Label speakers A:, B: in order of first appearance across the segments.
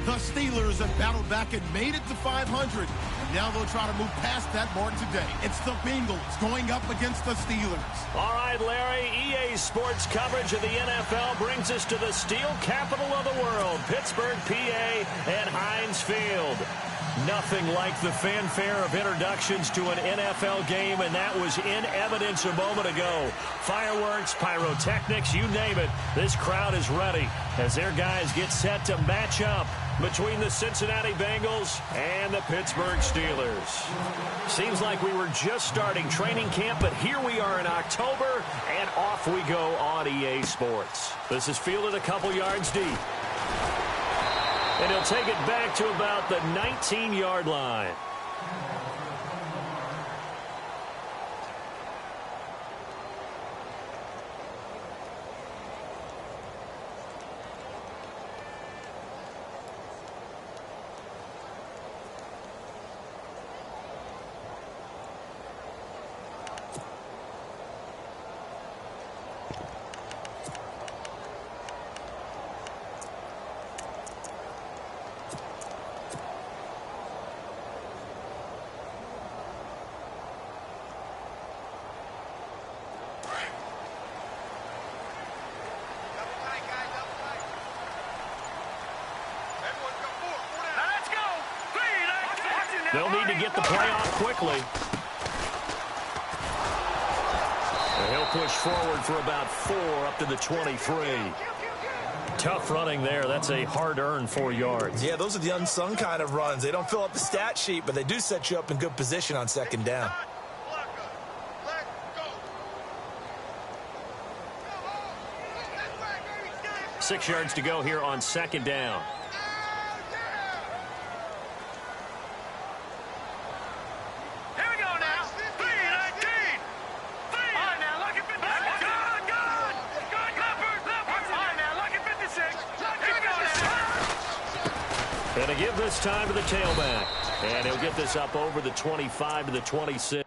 A: The Steelers have battled back and made it to 500. And now they'll try to move past that mark today. It's the Bengals going up against the Steelers.
B: All right, Larry, EA Sports coverage of the NFL brings us to the steel capital of the world, Pittsburgh, PA, at Heinz Field. Nothing like the fanfare of introductions to an NFL game, and that was in evidence a moment ago. Fireworks, pyrotechnics, you name it. This crowd is ready as their guys get set to match up between the Cincinnati Bengals and the Pittsburgh Steelers. Seems like we were just starting training camp, but here we are in October, and off we go on EA Sports. This is fielded a couple yards deep. And he'll take it back to about the 19-yard line. They'll need to get the play off quickly. And he'll push forward for about 4 up to the 23. Tough running there. That's a hard-earned 4 yards.
C: Yeah, those are the unsung kind of runs. They don't fill up the stat sheet, but they do set you up in good position on second down.
B: 6 yards to go here on second down. And to give this time to the tailback. And he'll get this up over the 25 to the 26.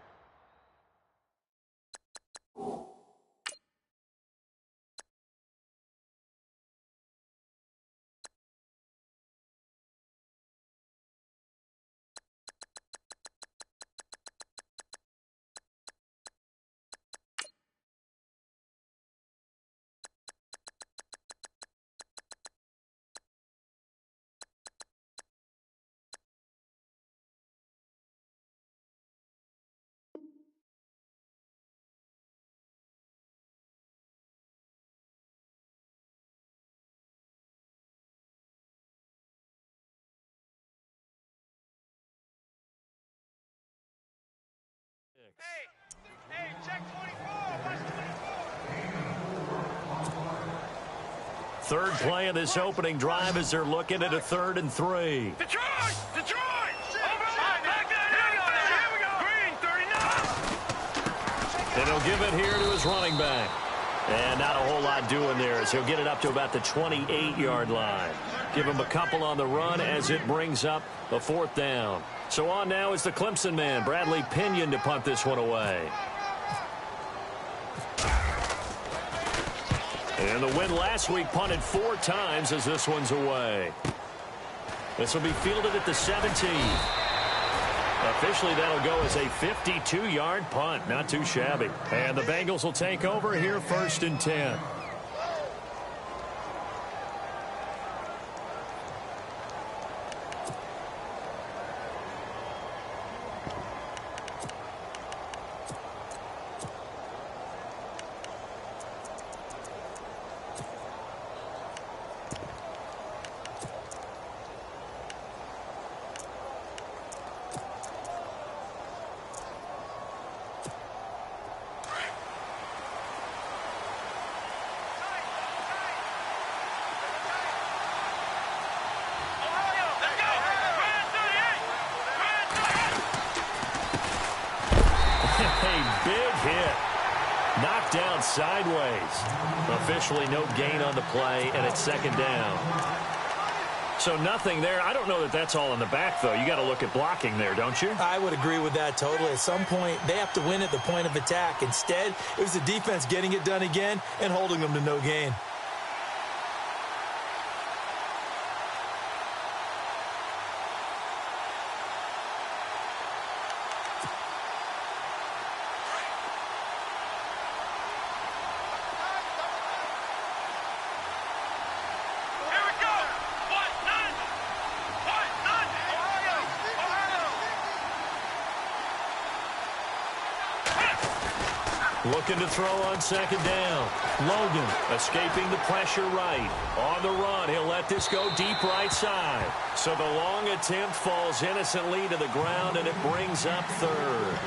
D: Hey, check 24. Watch 24.
B: Third play of this opening drive as they're looking at a 3rd and 3.
D: Detroit! Here we go. Green, 39.
B: And he'll give it here to his running back. And not a whole lot doing there as he'll get it up to about the 28-yard line. Give him a couple on the run as it brings up the 4th down. So on now is the Clemson man, Bradley Pinion, to punt this one away. And the win last week punted 4 times as this one's away. This will be fielded at the 17. Officially, that'll go as a 52-yard punt. Not too shabby. And the Bengals will take over here 1st and 10. Knocked down sideways. Officially no gain on the play, and it's 2nd down. So nothing there. I don't know that that's all in the back, though. You got to look at blocking there, don't you?
C: I would agree with that totally. At some point, they have to win at the point of attack. Instead, it was the defense getting it done again and holding them to no gain.
B: Looking to throw on second down. Logan escaping the pressure right. On the run, he'll let this go deep right side. So the long attempt falls innocently to the ground, and it brings up third.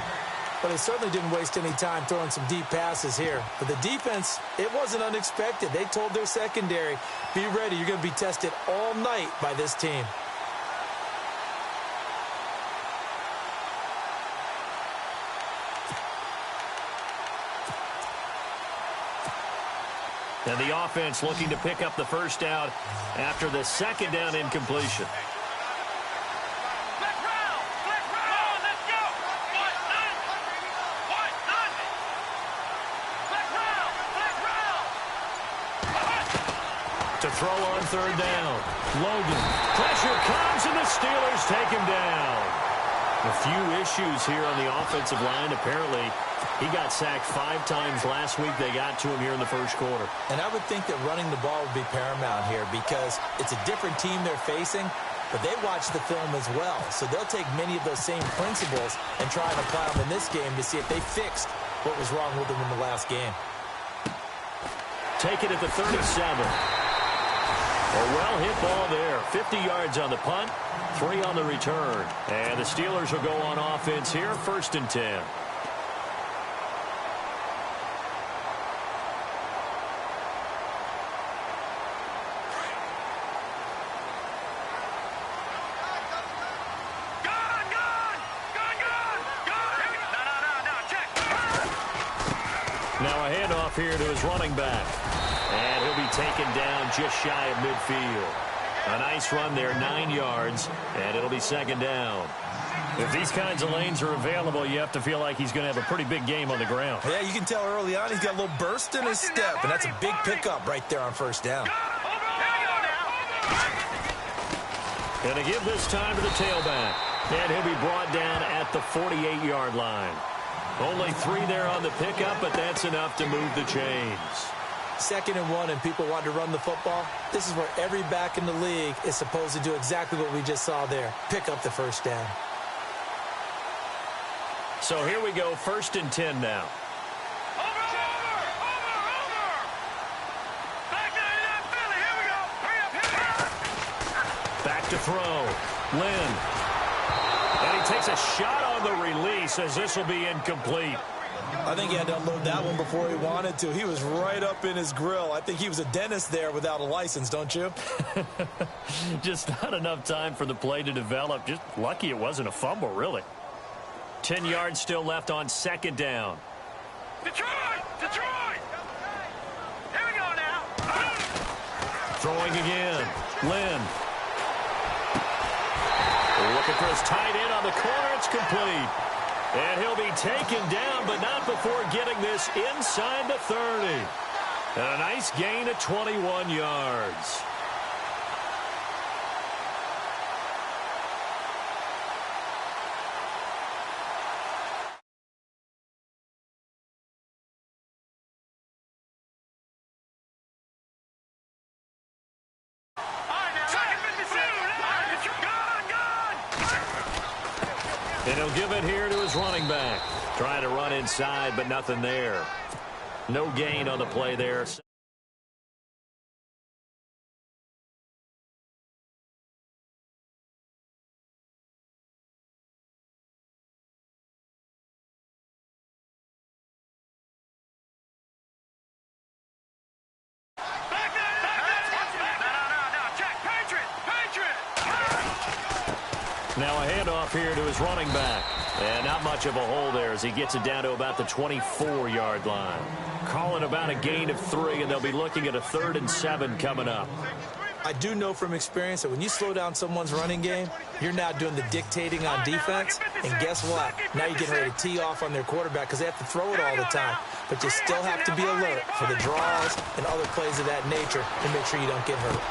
C: But they certainly didn't waste any time throwing some deep passes here. But the defense, it wasn't unexpected. They told their secondary, be ready. You're going to be tested all night by this team.
B: And the offense looking to pick up the first down after the second down incompletion. To throw on third down. Logan. Pressure comes, and the Steelers take him down. A few issues here on the offensive line. Apparently, he got sacked 5 times last week. They got to him here in the first quarter.
C: And I would think that running the ball would be paramount here because it's a different team they're facing, but they watch the film as well. So they'll take many of those same principles and try and apply them in this game to see if they fixed what was wrong with them in the last game.
B: Take it at the 37. A well-hit ball there. 50 yards on the punt, 3 on the return. And the Steelers will go on offense here, 1st and 10. Now a handoff here to his running back. And he'll be taken down just shy of midfield. A nice run there, 9 yards, and it'll be 2nd down. If these kinds of lanes are available, you have to feel like he's going to have a pretty big game on the ground.
C: Yeah, you can tell early on he's got a little burst in his step, and that's a big pickup right there on 1st down.
B: And to give this time to the tailback. And he'll be brought down at the 48-yard line. Only 3 there on the pickup, but that's enough to move the chains.
C: 2nd and 1, and people want to run the football. This is where every back in the league is supposed to do exactly what we just saw there. Pick up the 1st down.
B: So here we go, 1st and 10 now. Back to throw. Lynn. And he takes a shot on the release as this will be incomplete.
C: I think he had to unload that one before he wanted to. He was right up in his grill. I think he was a dentist there without a license, don't you?
B: Just not enough time for the play to develop. Just lucky it wasn't a fumble, really. 10 yards still left on 2nd down.
D: Detroit! Detroit! Here we go now.
B: Throwing again. Lynn. Looking for his tight end on the corner. It's complete. And he'll be taken down, but not before getting this inside the 30. And a nice gain of 21 yards. And he'll give it here to his running back. Trying to run inside, but nothing there. No gain on the play there. Now a handoff here to his running back. And not much of a hole there as he gets it down to about the 24-yard line. Calling about a gain of 3, and they'll be looking at a 3rd and 7 coming up.
C: I do know from experience that when you slow down someone's running game, you're now doing the dictating on defense. And guess what? Now you're getting ready to tee off on their quarterback because they have to throw it all the time. But you still have to be alert for the draws and other plays of that nature to make sure you don't get hurt.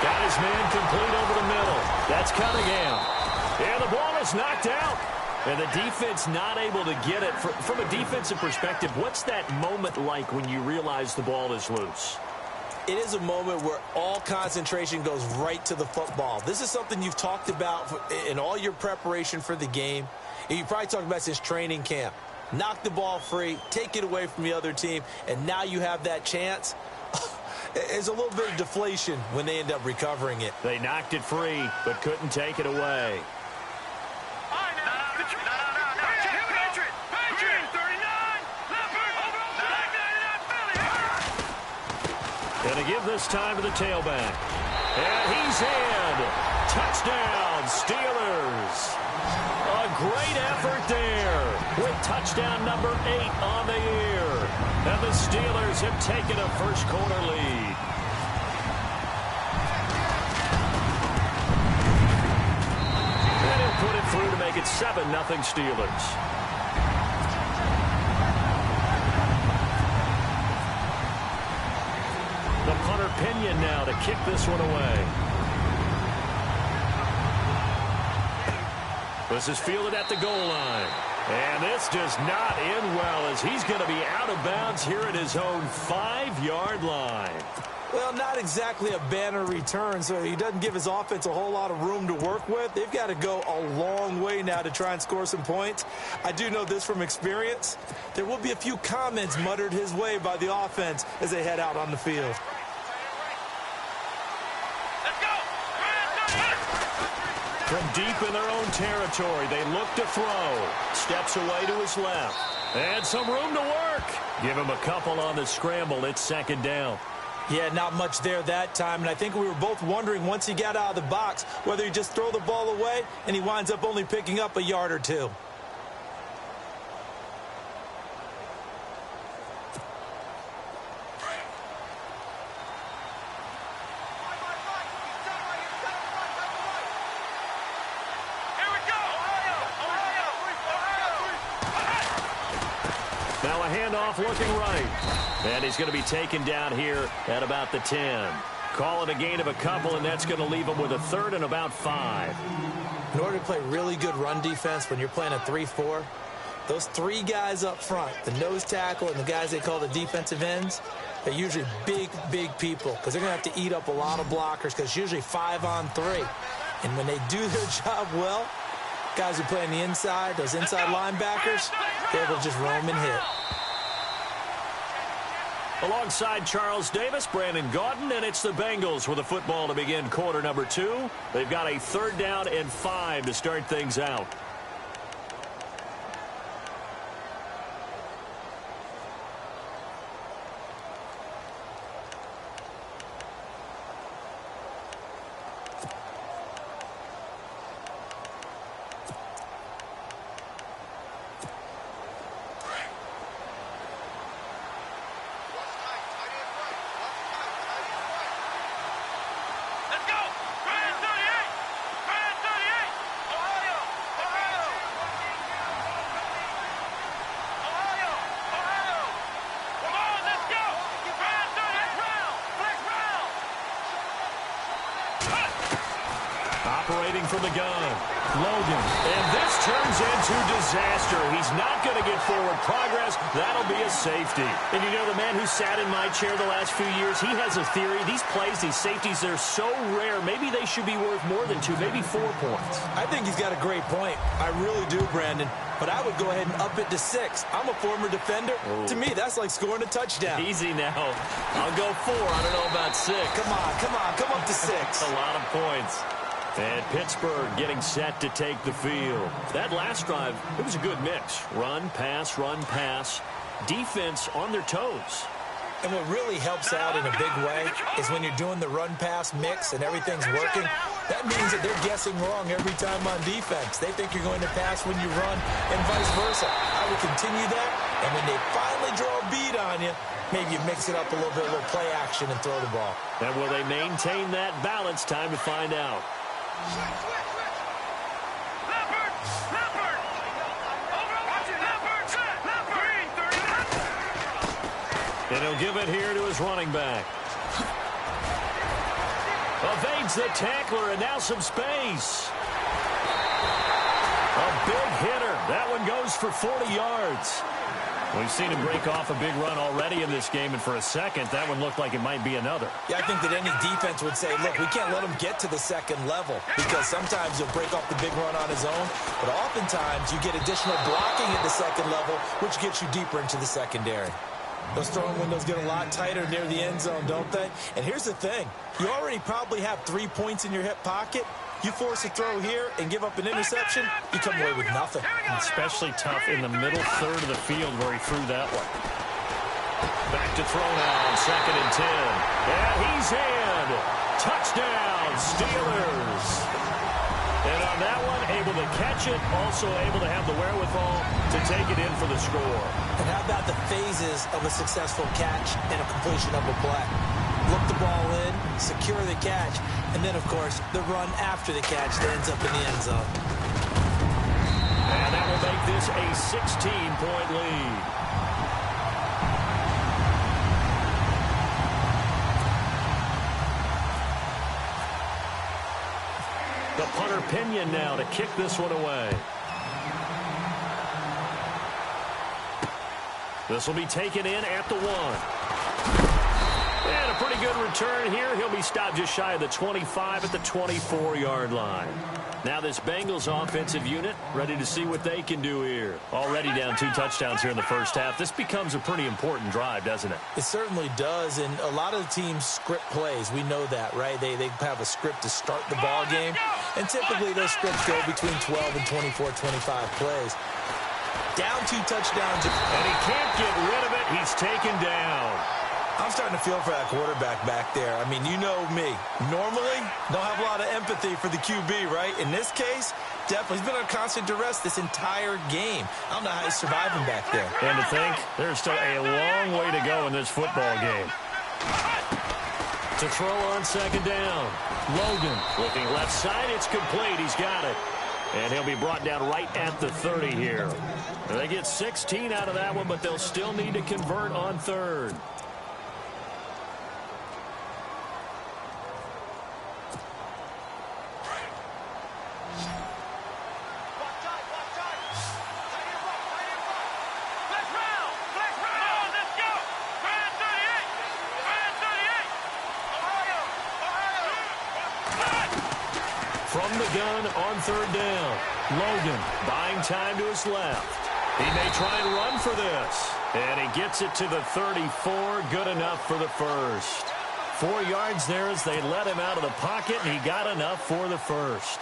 B: Got his man complete over the middle. That's Cunningham. And the ball is knocked out. And the defense not able to get it. From a defensive perspective, what's that moment like when you realize the ball is loose?
C: It is a moment where all concentration goes right to the football. This is something you've talked about in all your preparation for the game. And you probably talked about since training camp. knock the ball free, take it away from the other team, and now you have that chance. There's a little bit of deflation when they end up recovering it.
B: They knocked it free, but couldn't take it away. Gonna give this time to the tailback. And he's in. Touchdown, Steelers. A great effort there with touchdown number 8 on the year. And the Steelers have taken a first quarter lead. And he'll put it through to make it 7-0 Steelers. The punter Pinion now to kick this one away. This is fielded at the goal line. And this does not end well as he's going to be out of bounds here at his own 5-yard line.
C: Well, not exactly a banner return, so he doesn't give his offense a whole lot of room to work with. They've got to go a long way now to try and score some points. I do know this from experience. There will be a few comments muttered his way by the offense as they head out on the field.
B: From deep in their own territory, they look to throw. Steps away to his left. And some room to work. Give him a couple on the scramble. It's second down.
C: Yeah, not much there that time, and I think we were both wondering once he got out of the box whether he just throw the ball away and he winds up only picking up a yard or two.
B: Now a handoff looking right. And he's going to be taken down here at about the 10. Call it a gain of a couple, and that's going to leave him with a third and about 5.
C: In order to play really good run defense when you're playing a 3-4, those 3 guys up front, the nose tackle and the guys they call the defensive ends, they're usually big people because they're going to have to eat up a lot of blockers because it's usually 5-on-3. And when they do their job well, guys who play on the inside, those inside linebackers, they're able to just roam and hit.
B: Alongside Charles Davis, Brandon Gaudin, and it's the Bengals with a football to begin quarter number 2. They've got a 3rd down and 5 to start things out. Operating from the gun, Logan. And this turns into disaster. He's not going to get forward progress. That'll be a safety. And you know, the man who sat in my chair the last few years, he has a theory. These plays, these safeties, they're so rare. Maybe they should be worth more than 2, maybe 4 points.
C: I think he's got a great point. I really do, Brandon. But I would go ahead and up it to 6. I'm a former defender. Ooh. To me, that's like scoring a touchdown.
B: Easy now. I'll go 4. I don't know about 6.
C: Come up to 6.
B: A lot of points. And Pittsburgh getting set to take the field. That last drive, it was a good mix. Run, pass, defense on their toes.
C: And what really helps out in a big way is when you're doing the run-pass mix and everything's working, that means that they're guessing wrong every time on defense. They think you're going to pass when you run and vice versa. I would continue that, and when they finally draw a bead on you, maybe you mix it up a little bit, a little play action, and throw the ball.
B: And will they maintain that balance? Time to find out. And he'll give it here to his running back. Evades the tackler, and now some space. A big hitter. That one goes for 40 yards. We've seen him break off a big run already in this game, and for a second, that one looked like it might be another.
C: Yeah, I think that any defense would say, look, we can't let him get to the second level because sometimes he'll break off the big run on his own, but oftentimes you get additional blocking at the second level, which gets you deeper into the secondary. Those throwing windows get a lot tighter near the end zone, don't they? And here's the thing. You already probably have 3 points in your hip pocket. You force a throw here and give up an interception, you come away with nothing.
B: Especially tough in the middle third of the field where he threw that one. Back to throw now, 2nd and 10. And he's in. Touchdown, Steelers. And on that one, able to catch it, also able to have the wherewithal to take it in for the score.
C: And how about the phases of a successful catch and a completion of a play? Look the ball in, secure the catch, and then, of course, the run after the catch that ends up in the end zone.
B: And that will make this a 16-point lead. The punter Pinion now to kick this one away. This will be taken in at the 1. And a pretty good return here. He'll be stopped just shy of the 25 at the 24-yard line. Now this Bengals offensive unit ready to see what they can do here. Already down 2 touchdowns here in the first half. This becomes a pretty important drive, doesn't it?
C: It certainly does, and a lot of the teams script plays. We know that, right? They have a script to start the ball game, and typically those scripts go between 12 and 24, 25 plays. Down 2 touchdowns.
B: And he can't get rid of it. He's taken down.
C: I'm starting to feel for that quarterback back there. I mean, you know me. Normally, don't have a lot of empathy for the QB, right? In this case, definitely. He's been under constant duress this entire game. I don't know how he's surviving back there.
B: And to think, there's still a long way to go in this football game. To throw on 2nd down. Logan looking left side. It's complete. He's got it. And he'll be brought down right at the 30 here. And they get 16 out of that one, but they'll still need to convert on 3rd. From the gun on 3rd down. Logan buying time to his left. He may try and run for this. And he gets it to the 34. Good enough for the first. 4 yards there as they let him out of the pocket, and he got enough for the first.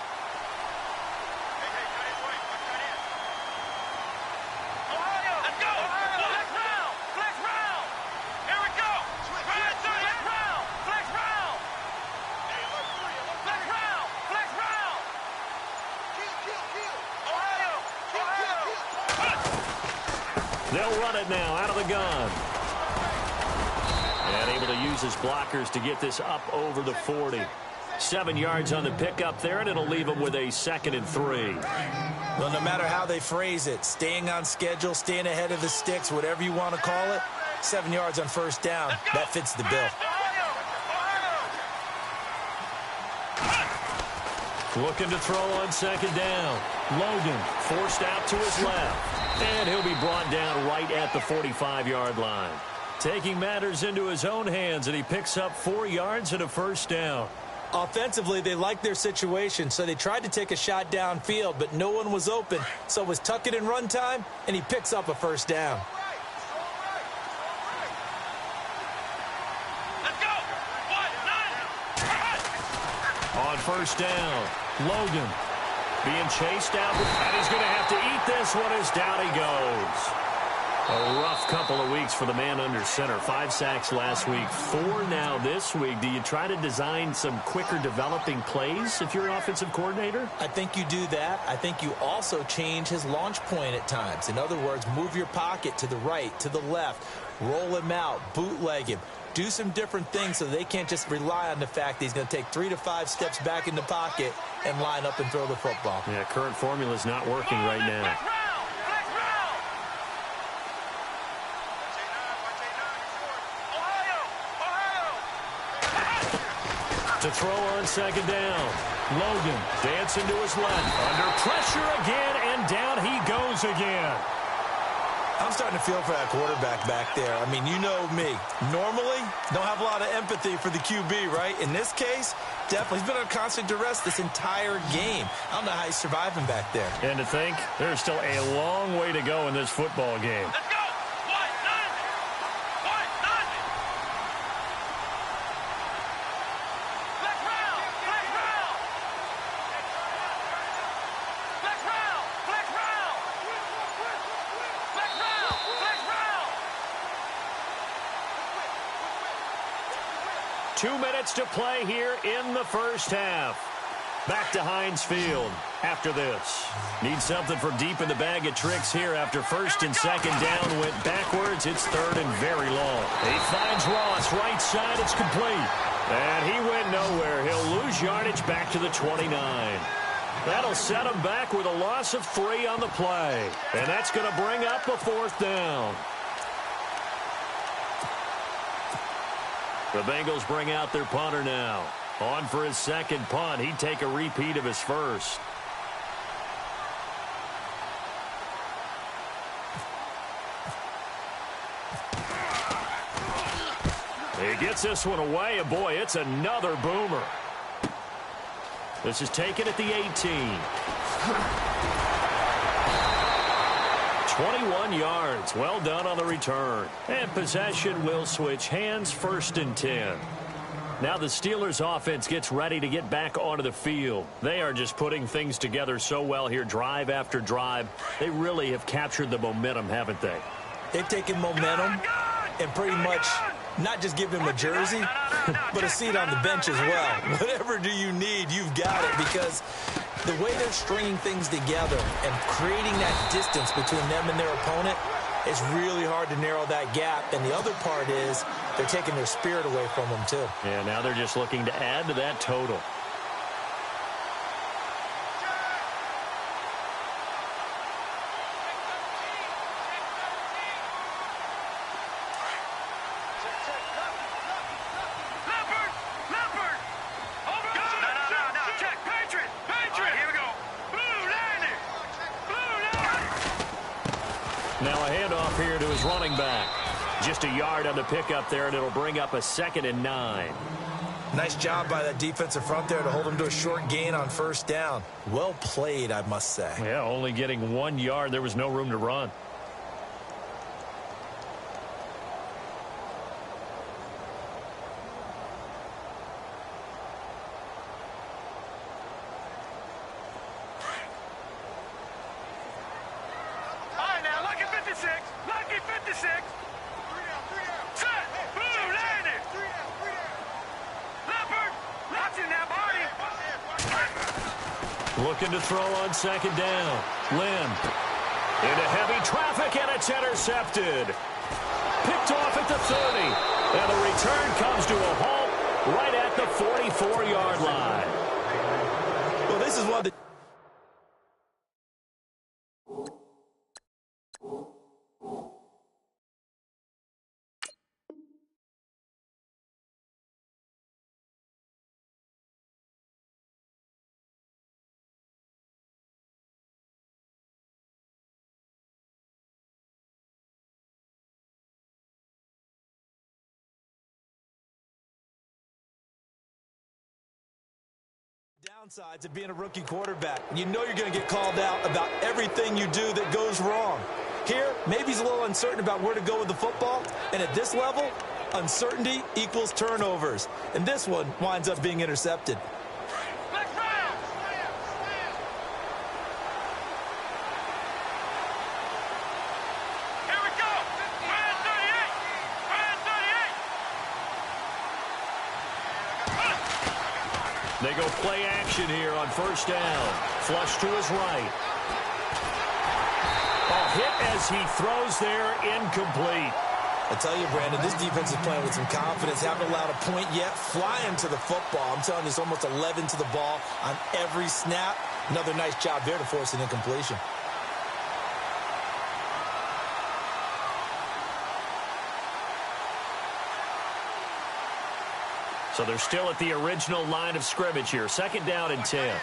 B: They'll run it now out of the gun. And able to use his blockers to get this up over the 40. 7 yards on the pickup there, and it'll leave him with a 2nd and 3.
C: Well, no matter how they phrase it, staying on schedule, staying ahead of the sticks, whatever you want to call it, 7 yards on 1st down, that fits the bill.
B: Looking to throw on 2nd down. Logan forced out to his left. And he'll be brought down right at the 45-yard line. Taking matters into his own hands, and he picks up 4 yards and a 1st down.
C: Offensively, they liked their situation, so they tried to take a shot downfield, but no one was open. So it was tuck it in run time, and he picks up a 1st down.
B: On 1st down, Logan being chased out, and he's going to have to eat this one as down he goes. A rough couple of weeks for the man under center. 5 sacks last week, 4 now this week. Do you try to design some quicker developing plays if you're an offensive coordinator?
C: I think you do that. I think you also change his launch point at times. In other words, move your pocket to the right, to the left, roll him out, bootleg him. Do some different things so they can't just rely on the fact that he's going to take 3 to 5 steps back in the pocket and line up and throw the football.
B: Yeah, current formula is not working right now. To throw on 2nd down. Logan dancing to his left. Under pressure again, and down he goes again.
C: I'm starting to feel for that quarterback back there. I mean, you know me. Normally, don't have a lot of empathy for the QB, right? In this case, definitely. He's been under constant duress this entire game. I don't know how he's surviving back there.
B: And to think, there's still a long way to go in this football game.
D: Let's go. White, nine. White, nine. Black round. Black round. Black round. Black round. Black round. Black round.
B: 2 minutes to play here in the first half. Back to Heinz Field after this. Need something from deep in the bag of tricks here after first and second down went backwards. It's third and very long. He finds Ross, right side, it's complete. And he went nowhere. He'll lose yardage back to the 29. That'll set him back with a loss of 3 on the play. And that's going to bring up a 4th down. The Bengals bring out their punter now. On for his second punt. He'd take a repeat of his first. He gets this one away, and boy, it's another boomer. This is taken at the 18. 21 yards. Well done on the return. And possession will switch hands, 1st and 10. Now the Steelers offense gets ready to get back onto the field. They are just putting things together so well here, drive after drive. They really have captured the momentum, haven't they?
C: They've taken momentum and pretty much not just give him a jersey, but a seat on the bench as well. Whatever do you need, you've got it, because the way they're stringing things together and creating that distance between them and their opponent, it's really hard to narrow that gap. And the other part is they're taking their spirit away from them, too.
B: Yeah, now they're just looking to add to that total. Now a handoff here to his running back. Just a yard on the pickup there, and it'll bring up a 2nd and 9.
C: Nice job by that defensive front there to hold him to a short gain on 1st down. Well played, I must say.
B: Yeah, only getting 1 yard. There was no room to run. Looking to throw on 2nd down. Lynn into heavy traffic, and it's intercepted. Picked off at the 30. And the return comes to a halt right at the 44-yard line.
C: Well, this is one of the... downsides of being a rookie quarterback. You know you're going to get called out about everything you do that goes wrong. Here, maybe he's a little uncertain about where to go with the football, and at this level, uncertainty equals turnovers. And this one winds up being intercepted.
B: They go play action here on 1st down. Flush to his right. A hit as he throws there, incomplete.
C: I tell you, Brandon, this defense is playing with some confidence. Haven't allowed a point yet. Flying to the football. I'm telling you, it's almost 11 to the ball on every snap. Another nice job there to force an incompletion.
B: So they're still at the original line of scrimmage here. 2nd down and 10.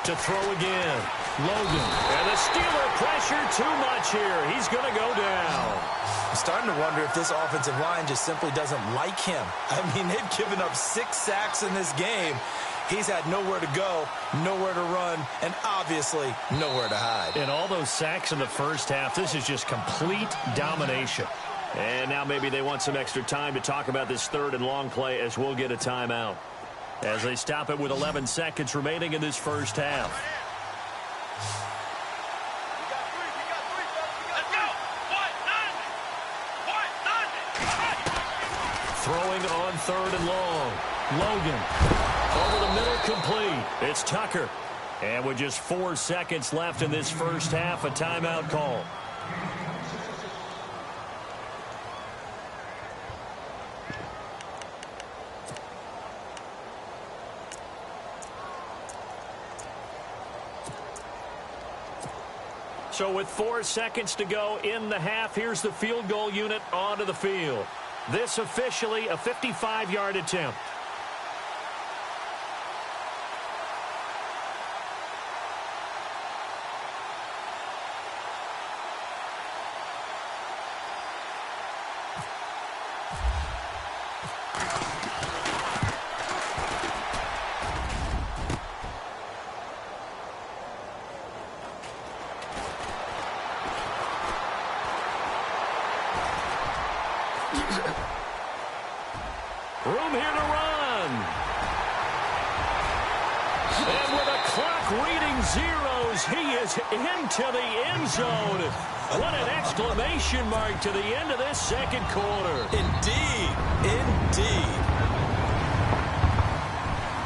B: To throw again. Logan. And the Steeler pressure too much here. He's going to go down.
C: I'm starting to wonder if this offensive line just simply doesn't like him. I mean, they've given up 6 sacks in this game. He's had nowhere to go, nowhere to run, and obviously nowhere to hide.
B: And all those sacks in the first half, this is just complete domination. And now maybe they want some extra time to talk about this 3rd and long play as we'll get a timeout. As they stop it with 11 seconds remaining in this first half. Throwing on 3rd and long. Logan. Over the middle, complete. It's Tucker. And with just 4 seconds left in this first half, a timeout call. So with 4 seconds to go in the half, here's the field goal unit onto the field. This officially a 55-yard attempt. Room here to run. And with a clock reading zeros, he is into the end zone. What an exclamation mark to the end of this second quarter.
C: Indeed, indeed.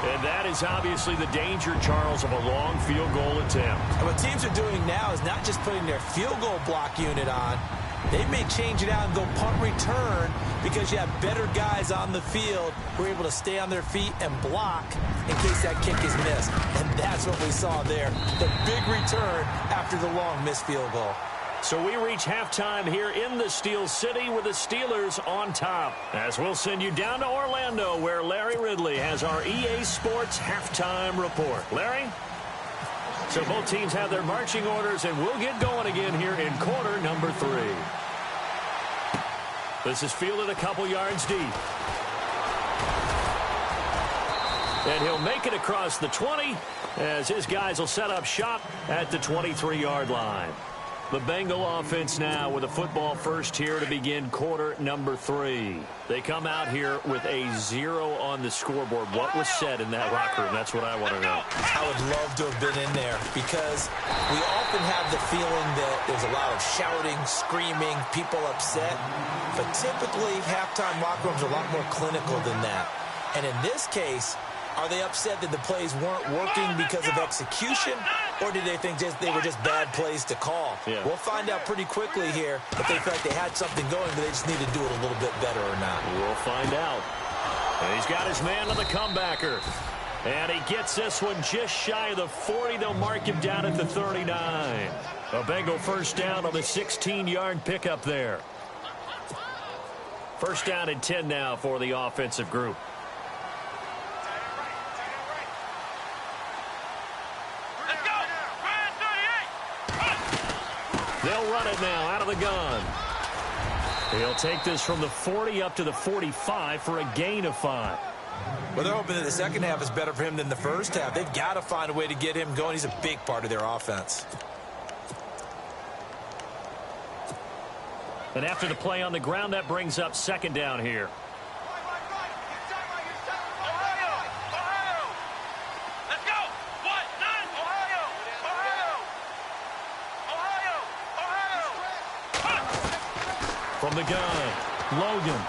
B: And that is obviously the danger, Charles, of a long field goal attempt.
C: And what teams are doing now is not just putting their field goal block unit on. They may change it out and go punt return because you have better guys on the field who are able to stay on their feet and block in case that kick is missed. And that's what we saw there, the big return after the long missed field goal.
B: So we reach halftime here in the Steel City with the Steelers on top. As we'll send you down to Orlando where Larry Ridley has our EA Sports halftime report. Larry? So both teams have their marching orders, and we'll get going again here in quarter number 3. This is fielded a couple yards deep. And he'll make it across the 20 as his guys will set up shop at the 23-yard line. The Bengal offense now with a football first here to begin quarter number 3. They come out here with a 0 on the scoreboard. What was said in that locker room? That's what I want to know.
C: I would love to have been in there because we often have the feeling that there's a lot of shouting, screaming, people upset. But typically, halftime locker rooms are a lot more clinical than that. And in this case, are they upset that the plays weren't working because of execution? Or did they think they were just bad plays to call?
B: Yeah.
C: We'll find out pretty quickly here if they feel like they had something going, but they just need to do it a little bit better or not.
B: We'll find out. And he's got his man on the comebacker. And he gets this one just shy of the 40. They'll mark him down at the 39. A Bengal first down on the 16-yard pickup there. First down and 10 now for the offensive group. They'll run it now out of the gun. He'll take this from the 40 up to the 45 for a gain of 5.
C: Well, they're hoping that the second half is better for him than the first half. They've got to find a way to get him going. He's a big part of their offense.
B: And after the play on the ground, that brings up second down here. From the gun, Logan.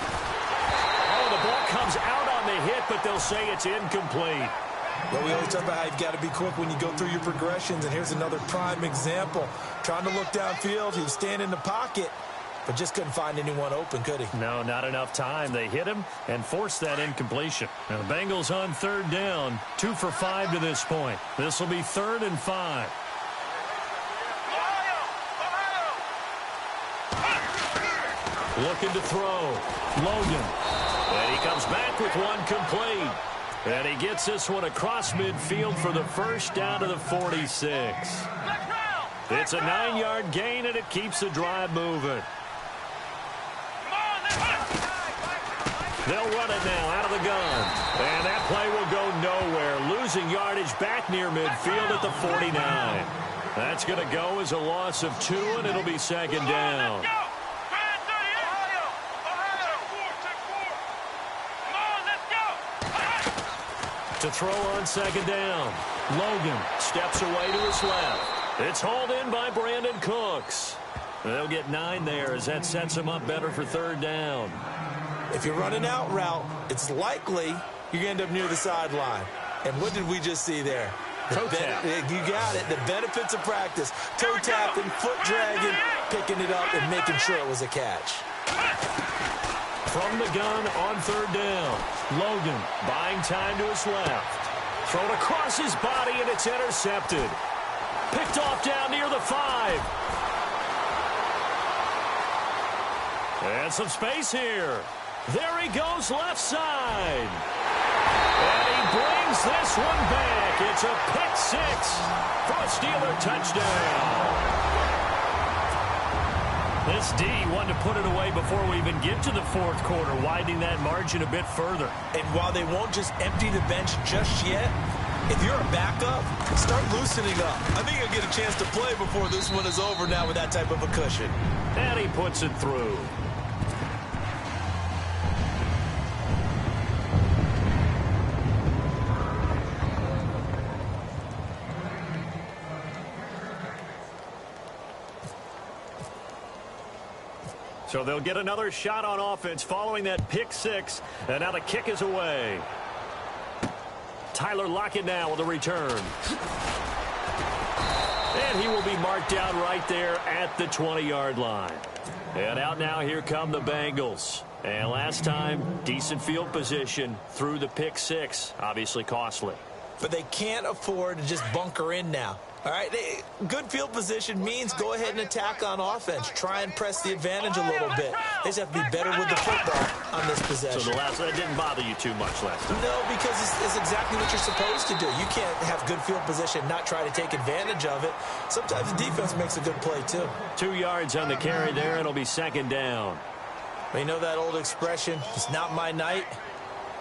B: Oh, the ball comes out on the hit, but they'll say it's incomplete.
C: Well, we always talk about how you've got to be quick when you go through your progressions, and here's another prime example. Trying to look downfield, he was standing in the pocket, but just couldn't find anyone open, could he?
B: No, not enough time. They hit him and forced that incompletion. Now the Bengals on third down, 2 for 5 to this point. This will be 3rd and 5. Looking to throw. Logan. And he comes back with one complete. And he gets this one across midfield for the first down to the 46. It's a 9-yard gain, and it keeps the drive moving. They'll run it now out of the gun. And that play will go nowhere. Losing yardage back near midfield at the 49. That's going to go as a loss of 2, and it'll be second down. To throw on second down. Logan steps away to his left. It's hauled in by Brandon Cooks. They'll get 9 there as that sets them up better for third down.
C: If you're running out route, it's likely you're going to end up near the sideline. And what did we just see there?
B: Toe tap.
C: You got it. The benefits of practice. Toe tapping, foot dragging, picking it up, and making sure it was a catch.
B: From the gun on third down. Logan buying time to his left. Thrown across his body, and it's intercepted. Picked off down near the 5. And some space here. There he goes left side. And he brings this one back. It's a pick 6 for a Steeler touchdown. This D wanted to put it away before we even get to the fourth quarter, widening that margin a bit further.
C: And while they won't just empty the bench just yet, if you're a backup, start loosening up. I think you'll get a chance to play before this one is over now with that type of a cushion.
B: And he puts it through. So they'll get another shot on offense following that pick 6. And now the kick is away. Tyler Lockett now with a return. And he will be marked down right there at the 20-yard line. And out now, here come the Bengals. And last time, decent field position through the pick 6. Obviously costly.
C: But they can't afford to just bunker in now. All right, good field position means go ahead and attack on offense. Try and press the advantage a little bit. They just have to be better with the football on this possession.
B: So that didn't bother you too much last time?
C: No, because it's exactly what you're supposed to do. You can't have good field position, not try to take advantage of it. Sometimes the defense makes a good play, too.
B: 2 yards on the carry there, and it'll be second down.
C: You know that old expression, it's not my night?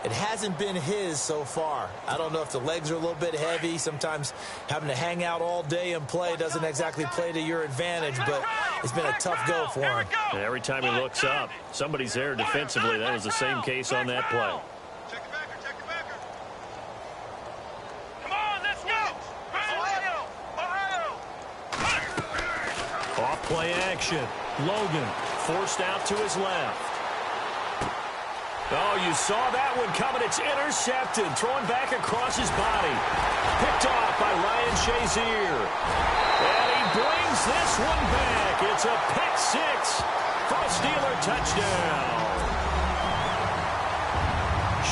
C: It hasn't been his so far. I don't know if the legs are a little bit heavy. Sometimes having to hang out all day and play doesn't exactly play to your advantage, but it's been a tough go for him.
B: And every time he looks up, somebody's there defensively. That was the same case on that play.
D: Check the backer, check the backer. Come on, let's go. Ohio.
B: Off play action. Logan forced out to his left. Oh, you saw that one coming. It's intercepted. Thrown back across his body. Picked off by Ryan Shazier. And he brings this one back. It's a pick 6 for a Steeler touchdown.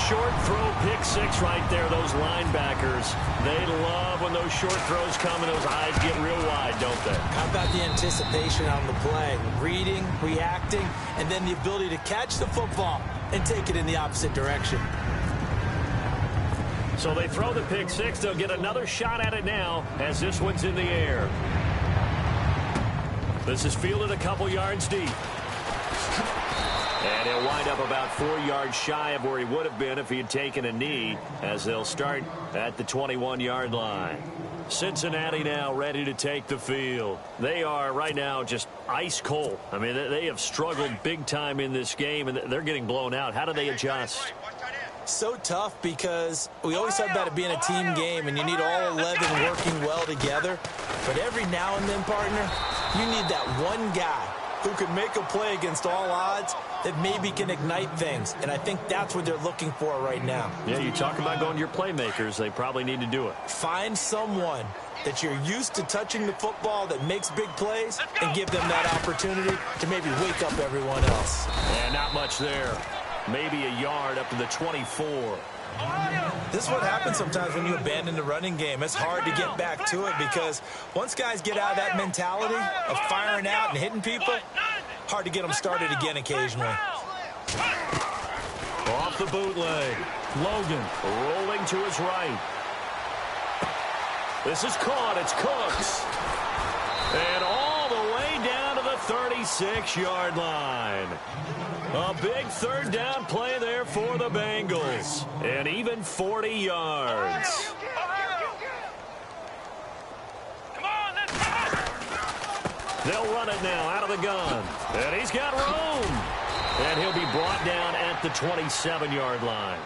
B: Short throw pick 6 right there. Those linebackers, they love when those short throws come and those eyes get real wide, don't they?
C: How about the anticipation on the play? Reading, reacting, and then the ability to catch the football and take it in the opposite direction.
B: So they throw the pick 6. They'll get another shot at it now as this one's in the air. This is fielded a couple yards deep. And he'll wind up about 4 yards shy of where he would have been if he had taken a knee, as they'll start at the 21-yard line. Cincinnati now ready to take the field. They are right now just ice cold. I mean, they have struggled big time in this game, and they're getting blown out. How do they adjust?
C: So tough because we always talk about it being a team game, and you need all 11 working well together. But every now and then, partner, you need that one guy who can make a play against all odds that maybe can ignite things. And I think that's what they're looking for right now.
B: Yeah, you talk about going to your playmakers. They probably need to do it.
C: Find someone that you're used to touching the football that makes big plays and give them that opportunity to maybe wake up everyone else.
B: And not much there. Maybe a yard up to the 24.
C: This is what happens sometimes when you abandon the running game. It's hard to get back to it because once guys get out of that mentality of firing out and hitting people, hard to get them started again occasionally.
B: Off the bootleg. Logan rolling to his right. This is caught. It's Cooks. And all the way down to the 36-yard line. A big third down play there for the Bengals. And even 40 yards. They'll run it now out of the gun. And he's got room. And he'll be brought down at the 27-yard line.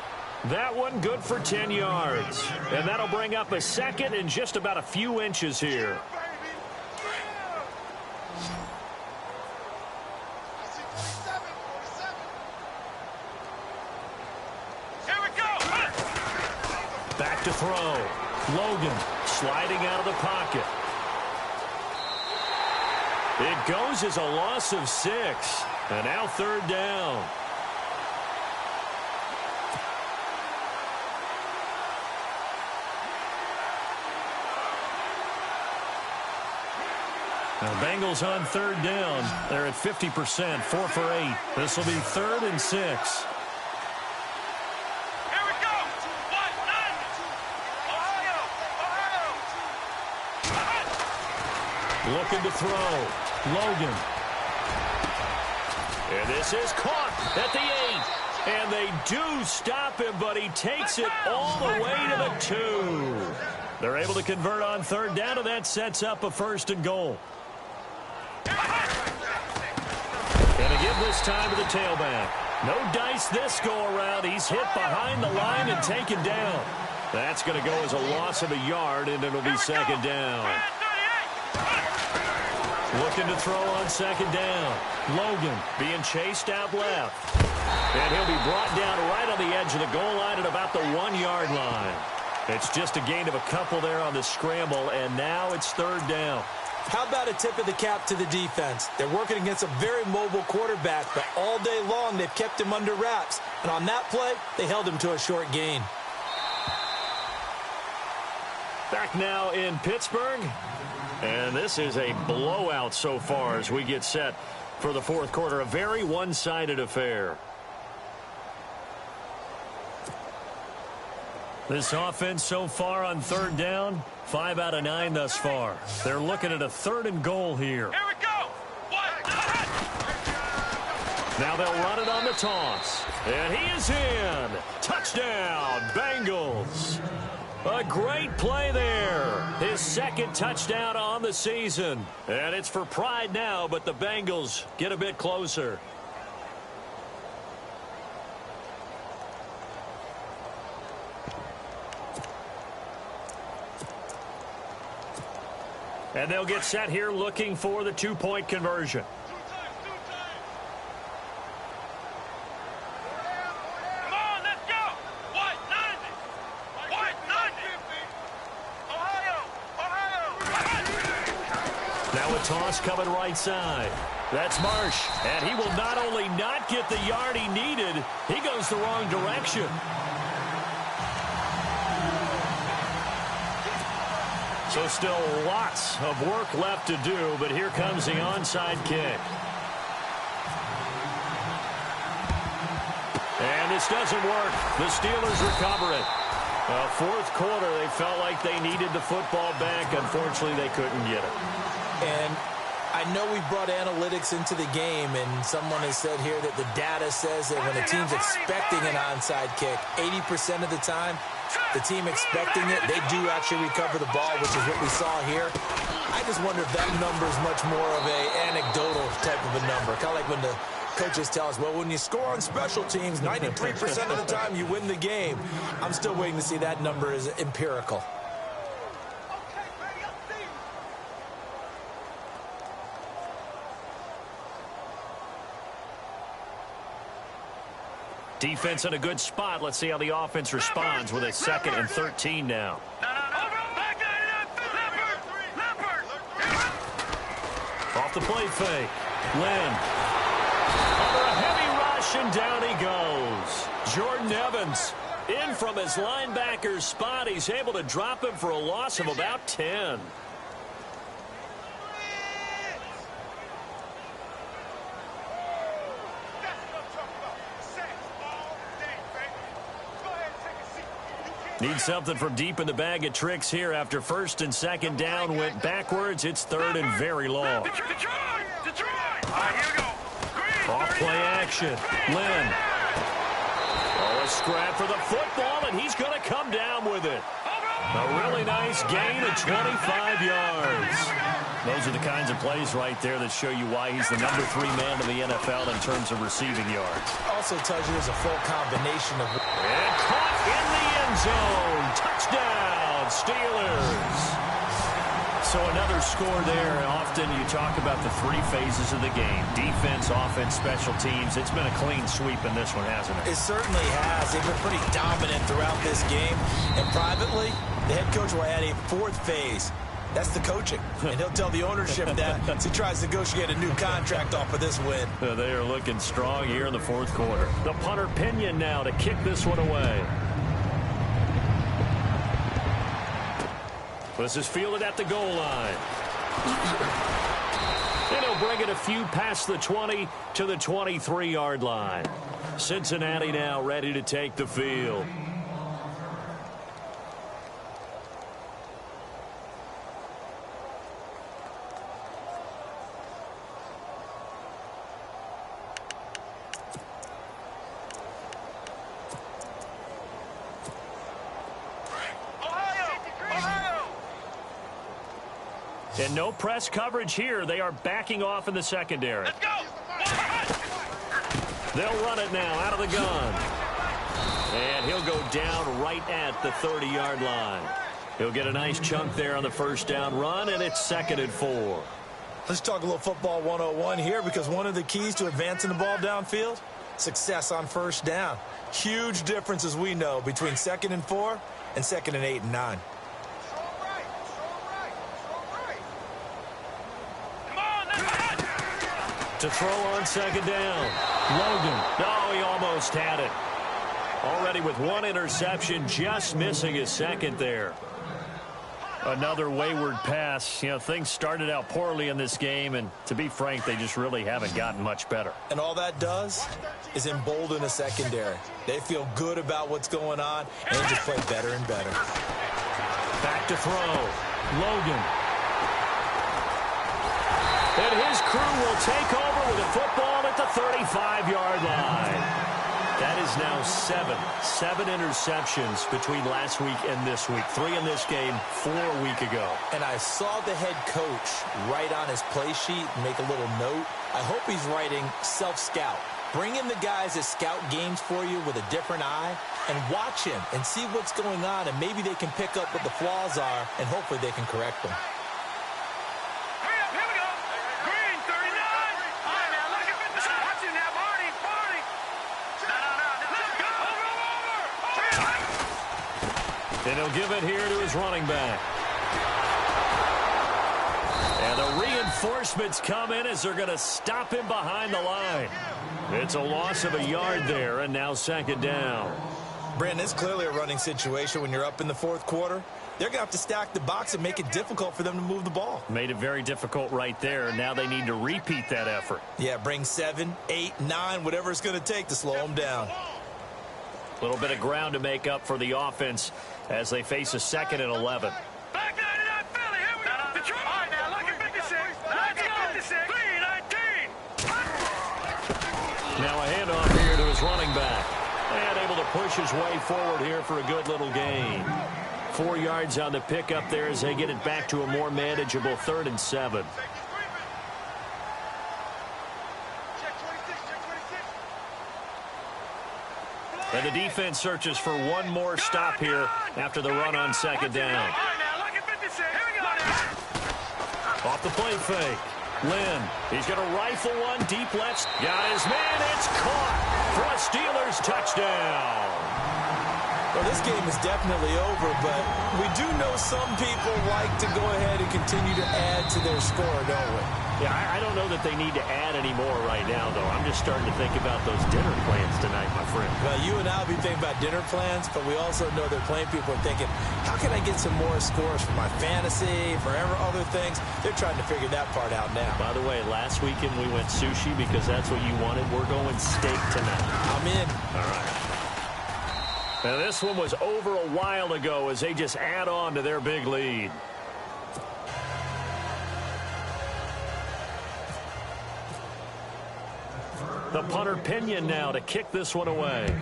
B: That one good for 10 yards. And that'll bring up a second and just about a few inches here.
D: Here we go.
B: Back to throw. Logan sliding out of the pocket. It goes as a loss of 6. And now third down. Now, Bengals on third down. They're at 50%, 4 for 8. This will be 3rd and 6.
D: Here we go. 1-9. Ohio.
B: Looking to throw. Logan. And this is caught at the 8. And they do stop him, but he takes it all the way to the 2. They're able to convert on third down, and that sets up a 1st and goal. Going to give this time to the tailback. No dice this go-around. He's hit behind the line and taken down. That's going to go as a loss of a yard, and it'll be second down. Looking to throw on second down. Logan being chased out left. And he'll be brought down right on the edge of the goal line at about the 1-yard line. It's just a gain of a couple there on the scramble, and now it's third down.
C: How about a tip of the cap to the defense? They're working against a very mobile quarterback, but all day long they've kept him under wraps. And on that play, they held him to a short gain.
B: Back now in Pittsburgh. And this is a blowout so far as we get set for the fourth quarter. A very one-sided affair. This offense so far on third down, 5 out of 9 thus far. They're looking at a 3rd and goal here.
D: Here we go. 1-9.
B: Now they'll run it on the toss. And he is in. Touchdown, Bengals. A great play there. His 2nd touchdown on the season. And it's for pride now, but the Bengals get a bit closer. And they'll get set here looking for the 2-point conversion.
D: Come on, let's go. 1-9. Ohio.
B: Now a toss coming right side. That's Marsh. And he will not only not get the yard he needed, he goes the wrong direction. So still lots of work left to do, but here comes the onside kick. And this doesn't work. The Steelers recover it. Fourth quarter, they felt like they needed the football back. Unfortunately, they couldn't get it.
C: And I know we brought analytics into the game, and someone has said here that the data says that when a team's expecting an onside kick, 80% of the time, the team expecting it, they do actually recover the ball, which is what we saw here. I just wonder if that number is much more of a anecdotal type of a number. Kind of like when the coaches tell us, well, when you score on special teams, 93% of the time you win the game. I'm still waiting to see that number is empirical.
B: Defense in a good spot. Let's see how the offense responds with a 2nd and 13 now. Off the play fake. Lynn. Under a heavy rush, and down he goes. Jordan Evans in from his linebacker's spot. He's able to drop him for a loss of about 10. Need something from deep in the bag of tricks here after first and second down went backwards. It's third and very long.
D: Detroit! All right, here we go. Green,
B: Off play action. Lynn. Oh, a scrap for the football, and he's going to come down with it. A really nice gain of 25 yards. Those are the kinds of plays right there that show you why he's the number 3 man in the NFL in terms of receiving yards.
C: Also tells you there's a full combination of...
B: And caught in the end zone. Touchdown, Steelers. So another score there. Often you talk about the 3 phases of the game. Defense, offense, special teams. It's been a clean sweep in this one, hasn't it?
C: It certainly has. They've been pretty dominant throughout this game. And privately, the head coach will add a 4th phase. That's the coaching. And he'll tell the ownership that as he tries to negotiate a new contract off of this win.
B: They are looking strong here in the 4th quarter. The punter Pinion now to kick this one away. This is fielded at the goal line. And he'll bring it a few past the 20 to the 23-yard line. Cincinnati now ready to take the field. And no press coverage here. They are backing off in the secondary.
D: Let's go!
B: They'll run it now out of the gun. And he'll go down right at the 30-yard line. He'll get a nice chunk there on the first down run, and it's 2nd and 4.
C: Let's talk a little football 101 here, because one of the keys to advancing the ball downfield, success on first down. Huge difference, as we know, between 2nd and 4 and 2nd and 8 and 9.
B: To throw on 2nd down. Logan. No, he almost had it. Already with 1 interception, just missing his 2nd there. Another wayward pass. You know, things started out poorly in this game, and to be frank, they just really haven't gotten much better.
C: And all that does is embolden a secondary. They feel good about what's going on and just play better and better.
B: Back to throw. Logan. And his crew will take over with a football at the 35-yard line. That is now 7 interceptions between last week and this week. 3 in this game, 4 a week ago.
C: And I saw the head coach write on his play sheet and make a little note. I hope he's writing self-scout. Bring in the guys that scout games for you with a different eye and watch him and see what's going on, and maybe they can pick up what the flaws are, and hopefully they can correct them.
B: And he'll give it here to his running back. And the reinforcements come in as they're going to stop him behind the line. It's a loss of a yard there, and now 2nd down.
C: Brandon, it's clearly a running situation when you're up in the 4th quarter. They're going to have to stack the box and make it difficult for them to move the ball.
B: Made it very difficult right there. Now they need to repeat that effort.
C: Yeah, bring 7, 8, 9, whatever it's going to take to slow them down.
B: A little bit of ground to make up for the offense as they face a 2nd and 11.
D: Back 99 Philly, here we go. Detroit. All right, now, look at 56. Let's go. 56. 319.
B: Now a handoff here to his running back. And able to push his way forward here for a good little gain. 4 yards on the pickup there as they get it back to a more manageable 3rd and 7. And the defense searches for one more stop here after the run on 2nd down. Off the play fake. Lynn, he's going to rifle one deep left. Got his man. It's caught for a Steelers touchdown.
C: Well, this game is definitely over, but we do know some people like to go ahead and continue to add to their score, don't we?
B: Yeah, I don't know that they need to add any more right now, though. I'm just starting to think about those dinner plans tonight, my friend.
C: Well, you and I will be thinking about dinner plans, but we also know they're playing people are thinking, how can I get some more scores for my fantasy, for other things? They're trying to figure that part out now.
B: By the way, last weekend we went sushi because that's what you wanted. We're going steak tonight.
C: I'm in.
B: All right. And this one was over a while ago as they just add on to their big lead. The punter Pinion now to kick this one away.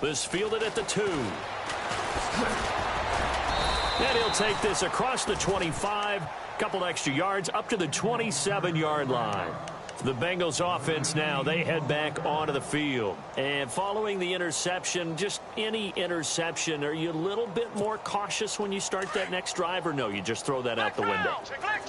B: This fielded at the 2. And he'll take this across the 25. Couple extra yards up to the 27-yard line. The Bengals offense now, they head back onto the field. And following the interception, just any interception, are you a little bit more cautious when you start that next drive, or no, you just throw that out the window?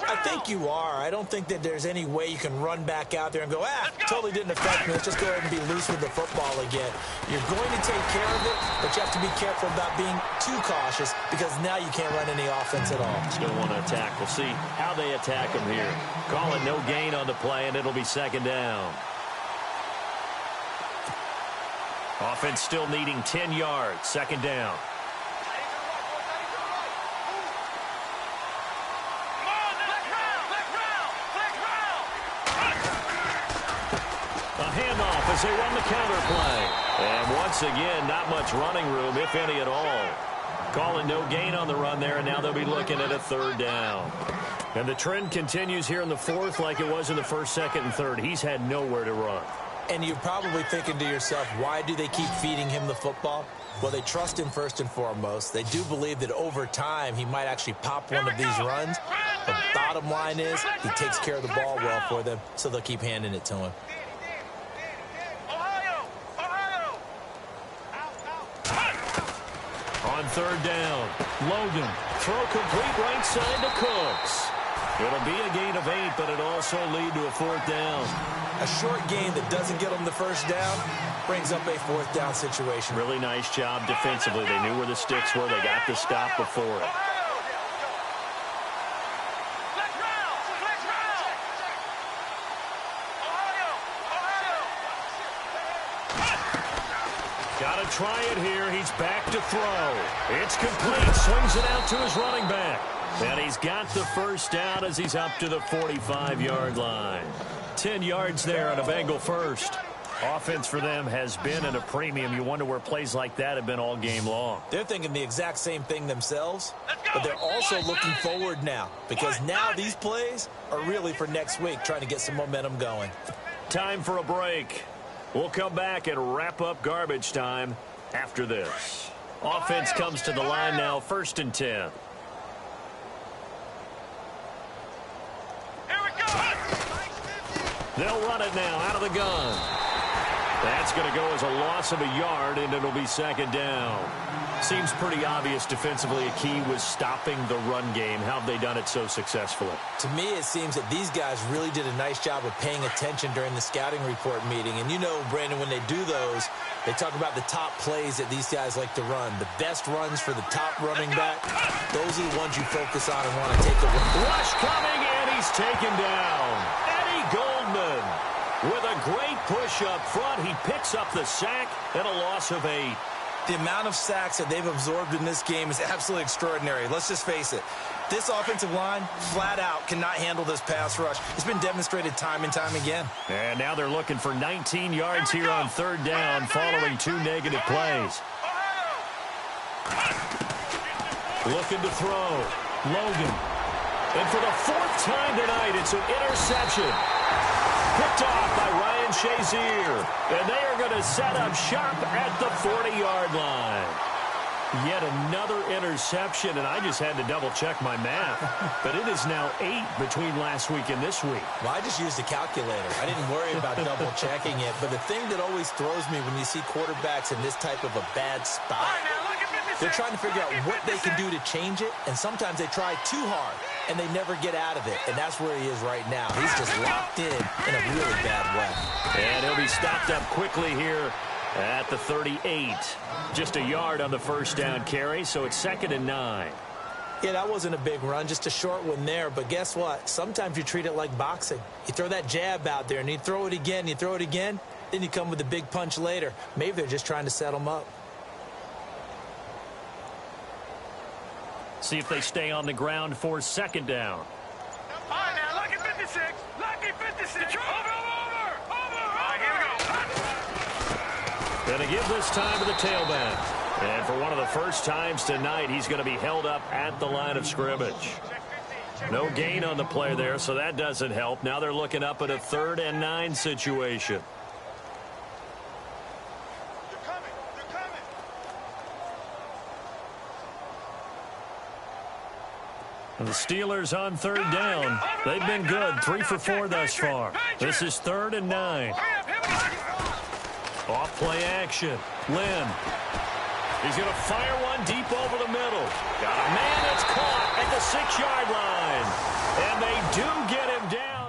C: I think you are. I don't think that there's any way you can run back out there and go, totally didn't affect me. Let's just go ahead and be loose with the football again. You're going to take care of it, but you have to be careful about being too cautious because now you can't run any offense at all.
B: Still want to attack. We'll see how they attack him here. Call it no gain on the play, and it'll be second down. Offense still needing 10 yards. Second down. A handoff as they run the counter play. And once again, not much running room, if any at all. Calling no gain on the run there, and now they'll be looking at a third down. And the trend continues here in the fourth like it was in the first, second, and third. He's had nowhere to run.
C: And you're probably thinking to yourself, why do they keep feeding him the football? Well, they trust him first and foremost. They do believe that over time he might actually pop one of these runs. The bottom line is he takes care of the ball well for them, so they'll keep handing it to him.
B: On third down, Logan, throw complete right side to Cooks. It'll be a gain of 8, but it'll also lead to a fourth down.
C: A short gain that doesn't get them the first down brings up a fourth down situation.
B: Really nice job defensively. They knew where the sticks were. They got the stop before it. Got to try it here. He's back to throw. It's complete. Swings it out to his running back. And he's got the first down as he's up to the 45-yard line. 10 yards there on a Bengal first. Offense for them has been at a premium. You wonder where plays like that have been all game long.
C: They're thinking the exact same thing themselves, but they're also looking forward now because now these plays are really for next week, trying to get some momentum going.
B: Time for a break. We'll come back and wrap up garbage time after this. Offense comes to the line now, 1st and 10. They'll run it now out of the gun. That's going to go as a loss of a yard, and it'll be second down. Seems pretty obvious defensively a key was stopping the run game. How have they done it so successfully?
C: To me, it seems that these guys really did a nice job of paying attention during the scouting report meeting. And you know, Brandon, when they do those, they talk about the top plays that these guys like to run. The best runs for the top running back, those are the ones you focus on and want to take a run.
B: Rush coming, and he's taken down. Eddie Goldman with a great push up front. He picks up the sack and a loss of 8.
C: The amount of sacks that they've absorbed in this game is absolutely extraordinary. Let's just face it. This offensive line, flat out, cannot handle this pass rush. It's been demonstrated time and time again.
B: And now they're looking for 19 yards here on third down following 2 negative plays. Looking to throw. Logan. And for the 4th time tonight, it's an interception. Picked off by Ryan Shazier. And they are going to set up shop at the 40-yard line. Yet another interception, and I just had to double-check my math. But it is now 8 between last week and this week.
C: Well, I just used a calculator. I didn't worry about double-checking it. But the thing that always throws me when you see quarterbacks in this type of a bad spot, they're trying to figure out what they can do to change it, and sometimes they try too hard, and they never get out of it. And that's where he is right now. He's just locked in a really bad way.
B: And he'll be stopped up quickly here at the 38. Just a yard on the first down carry, so it's 2nd and 9.
C: Yeah, that wasn't a big run, just a short one there. But guess what? Sometimes you treat it like boxing. You throw that jab out there, and you throw it again, then you come with a big punch later. Maybe they're just trying to set him up.
B: See if they stay on the ground for 2nd down.
D: All right, now, lucky 56. Lucky 56. Over. All right, here we go.
B: Going to give this time to the tailback. And for one of the first times tonight, he's going to be held up at the line of scrimmage. No gain on the play there, so that doesn't help. Now they're looking up at a 3rd and 9 situation. And the Steelers on 3rd down. They've been good, 3 for 4 thus far. This is 3rd and 9. Off play action. Lynn. He's going to fire one deep over the middle. Got a man that's caught at the 6-yard line. And they do get him down.